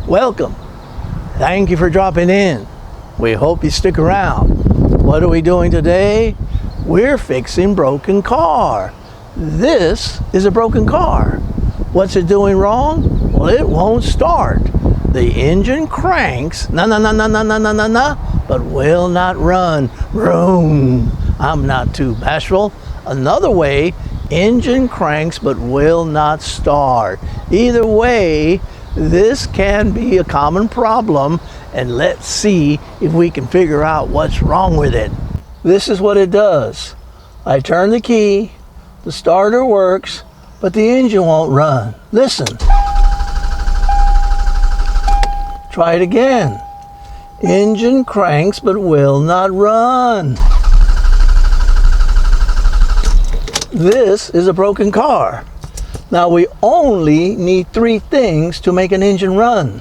Welcome. Thank you for dropping in. We hope you stick around. What are we doing today? We're fixing broken car. This is a broken car. What's it doing wrong? Well, it won't start. The engine cranks, but will not run. Vroom. I'm not too bashful. Another way, engine cranks but will not start. Either way, this can be a common problem, and let's see if we can figure out what's wrong with it. This is what it does. I turn the key, the starter works, but the engine won't run. Listen. Try it again. Engine cranks but will not run. This is a broken car. Now we only need 3 things to make an engine run.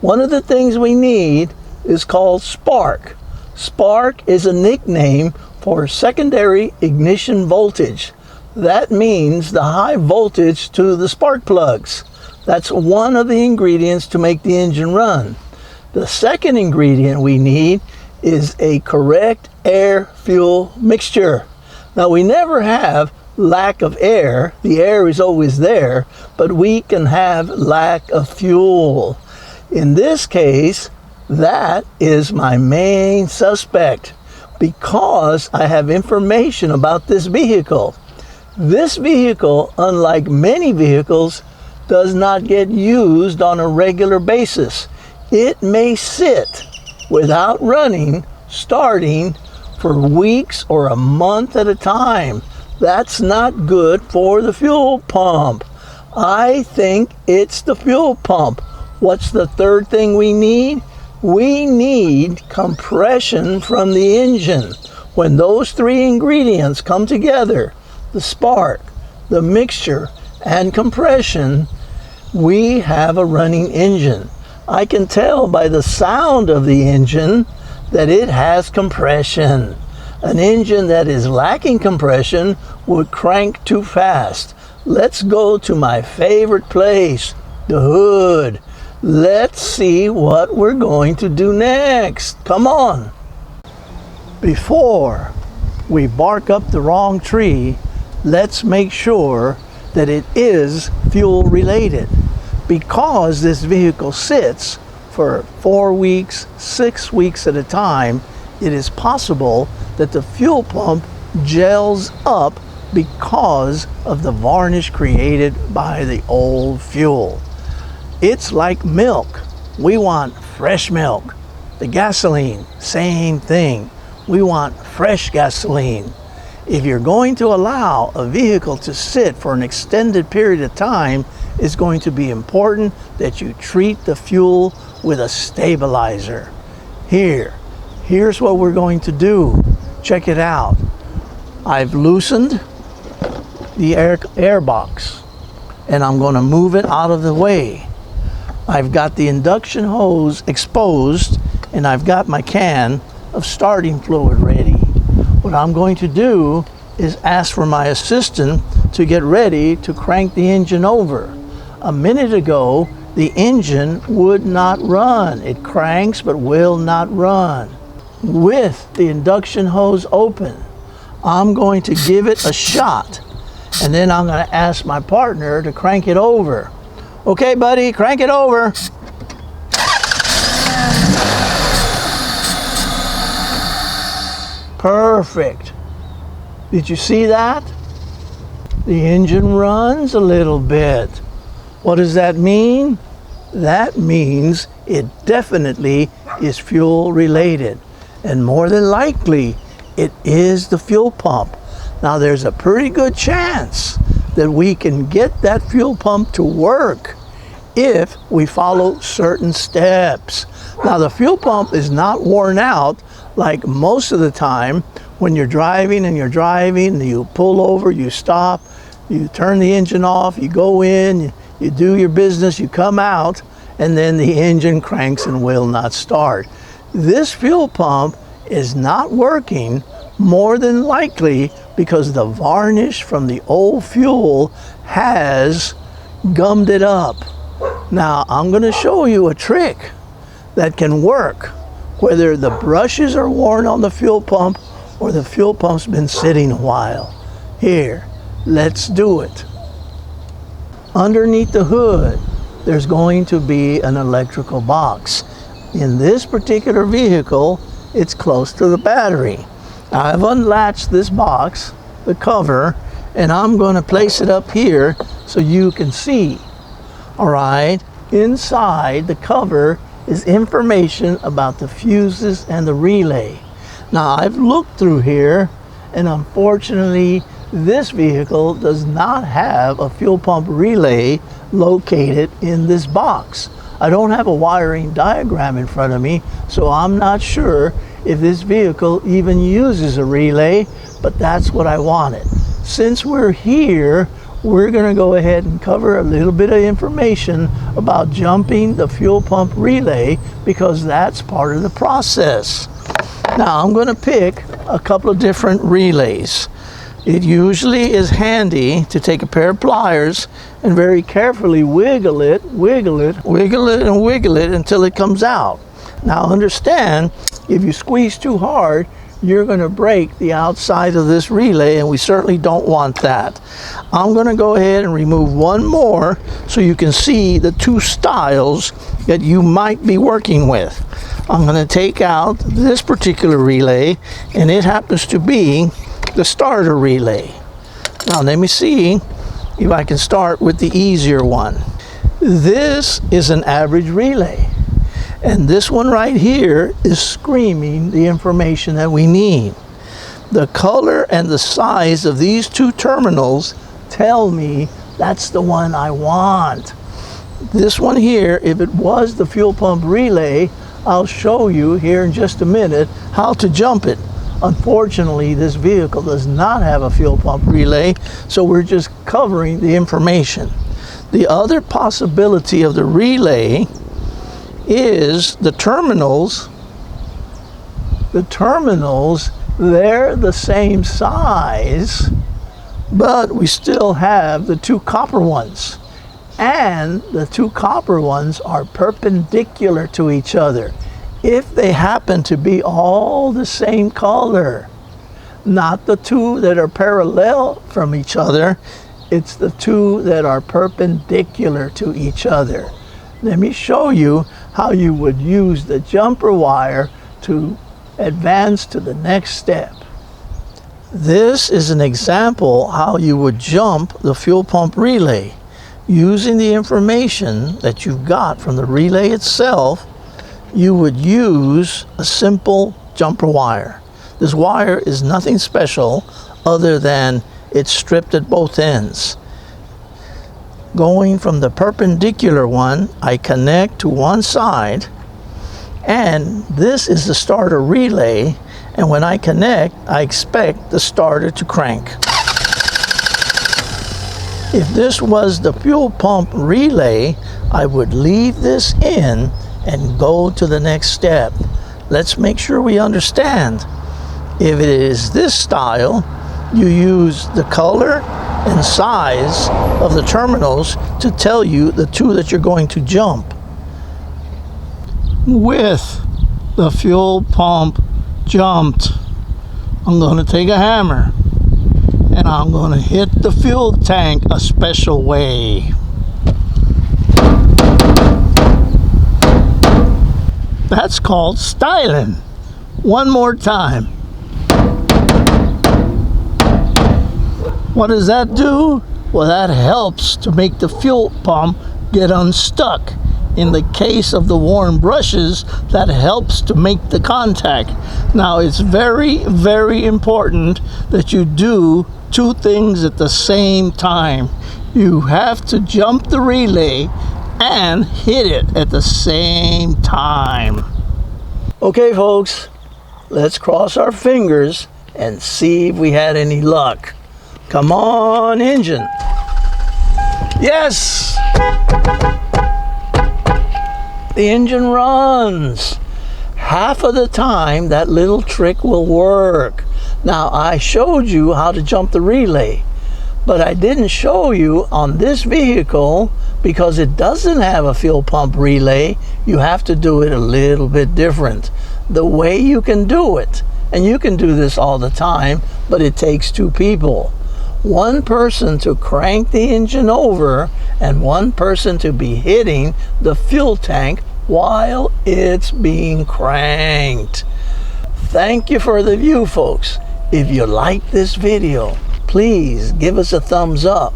One of the things we need is called spark. Spark is a nickname for secondary ignition voltage. That means the high voltage to the spark plugs. That's one of the ingredients to make the engine run. The second ingredient we need is a correct air-fuel mixture. Now we never have lack of air. The air is always there, but we can have lack of fuel. In this case, that is my main suspect because I have information about this vehicle. This vehicle, unlike many vehicles, does not get used on a regular basis. It may sit without running, starting for weeks or a month at a time. That's not good for the fuel pump. I think it's the fuel pump. What's the third thing we need? We need compression from the engine. When those 3 ingredients come together, the spark, the mixture, and compression, we have a running engine. I can tell by the sound of the engine that it has compression. An engine that is lacking compression would crank too fast. Let's go to my favorite place, the hood. Let's see what we're going to do next. Come on. Before we bark up the wrong tree, let's make sure that it is fuel related. Because this vehicle sits for 4 weeks, 6 weeks at a time, it is possible that the fuel pump gels up because of the varnish created by the old fuel. It's like milk. We want fresh milk. The gasoline, same thing. We want fresh gasoline. If you're going to allow a vehicle to sit for an extended period of time, it's going to be important that you treat the fuel with a stabilizer. Here's what we're going to do. Check it out. I've loosened the air box and I'm going to move it out of the way. I've got the induction hose exposed and I've got my can of starting fluid ready. What I'm going to do is ask for my assistant to get ready to crank the engine over. A minute ago, the engine would not run. It cranks but will not run. With the induction hose open, I'm going to give it a shot and then I'm going to ask my partner to crank it over. Okay, buddy, crank it over. Perfect. Did you see that? The engine runs a little bit. What does that mean? That means it definitely is fuel related. And more than likely, it is the fuel pump. Now there's a pretty good chance that we can get that fuel pump to work if we follow certain steps. Now the fuel pump is not worn out like most of the time when you're driving, you pull over, you stop, you turn the engine off, you go in, you do your business, you come out, and then the engine cranks and will not start. This fuel pump is not working more than likely because the varnish from the old fuel has gummed it up. Now I'm going to show you a trick that can work whether the brushes are worn on the fuel pump or the fuel pump's been sitting a while. Here, let's do it. Underneath the hood, there's going to be an electrical box. In this particular vehicle, it's close to the battery. I've unlatched this box, the cover, and I'm going to place it up here so you can see. All right, inside the cover is information about the fuses and the relay. Now I've looked through here, and unfortunately this vehicle does not have a fuel pump relay located in this box. I don't have a wiring diagram in front of me, so I'm not sure if this vehicle even uses a relay, but that's what I wanted. Since we're here, we're going to go ahead and cover a little bit of information about jumping the fuel pump relay, because that's part of the process. Now I'm going to pick a couple of different relays. It usually is handy to take a pair of pliers and very carefully wiggle it and wiggle it until it comes out. Now understand, if you squeeze too hard, you're going to break the outside of this relay, and we certainly don't want that. I'm going to go ahead and remove one more so you can see the two styles that you might be working with. I'm going to take out this particular relay, and it happens to be the starter relay. Now let me see if I can start with the easier one. This is an average relay, and this one right here is screaming the information that we need. The color and the size of these two terminals tell me that's the one I want. This one here, if it was the fuel pump relay, I'll show you here in just a minute how to jump it. Unfortunately, this vehicle does not have a fuel pump relay, so we're just covering the information. The other possibility of the relay is the terminals. The terminals, they're the same size, but we still have the two copper ones. And the two copper ones are perpendicular to each other. If they happen to be all the same color, not the two that are parallel from each other, it's the two that are perpendicular to each other. Let me show you how you would use the jumper wire to advance to the next step. This is an example how you would jump the fuel pump relay. Using the information that you've got from the relay itself, you would use a simple jumper wire. This wire is nothing special other than it's stripped at both ends. Going from the perpendicular one, I connect to one side, and this is the starter relay, and when I connect, I expect the starter to crank. If this was the fuel pump relay, I would leave this in and go to the next step. Let's make sure we understand. If it is this style, you use the color and size of the terminals to tell you the two that you're going to jump. With the fuel pump jumped, I'm going to take a hammer and I'm going to hit the fuel tank a special way. That's called styling. One more time. What does that do? Well, that helps to make the fuel pump get unstuck. In the case of the worn brushes, that helps to make the contact. Now, it's very, very important that you do two things at the same time. You have to jump the relay and hit it at the same time. Okay, folks, let's cross our fingers and see if we had any luck. Come on, engine. Yes! The engine runs. Half of the time, that little trick will work. Now, I showed you how to jump the relay, But I didn't show you on this vehicle because it doesn't have a fuel pump relay. You have to do it a little bit different. The way you can do it, and you can do this all the time, but it takes two people. One person to crank the engine over and one person to be hitting the fuel tank while it's being cranked. Thank you for the view, folks. If you like this video, please give us a thumbs up.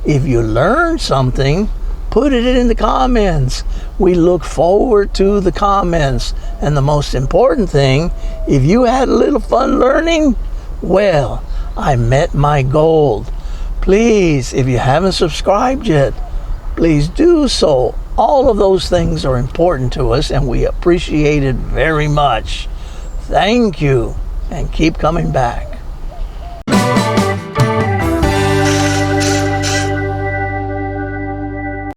If you learned something, put it in the comments. We look forward to the comments. And the most important thing, if you had a little fun learning, well, I met my goal. Please, if you haven't subscribed yet, please do so. All of those things are important to us and we appreciate it very much. Thank you, and keep coming back.